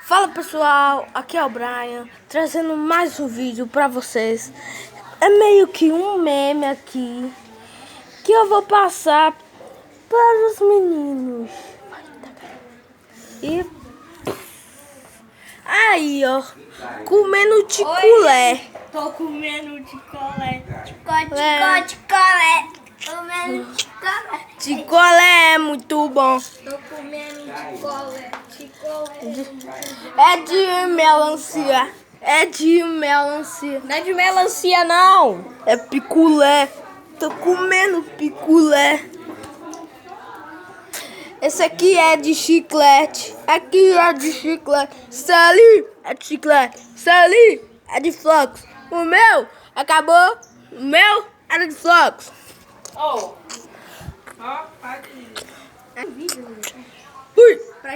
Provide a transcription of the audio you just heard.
Fala pessoal, aqui é o Brian, trazendo mais um vídeo pra vocês. É meio que um meme aqui, que eu vou passar para os meninos. E aí ó, comendo ticulé. Tô comendo ticolé. Ticolé. Comendo ticolé. Ticolé é muito bom. Tô comendo ticolé. É de melancia. É de melancia. Não é de melancia, não. É piculé. Tô comendo piculé. Esse aqui é de chiclete. Aqui é de chiclete. Sally é de chiclete. Sally é de flocos. O meu acabou. O meu era de flocos. Oh. Ui.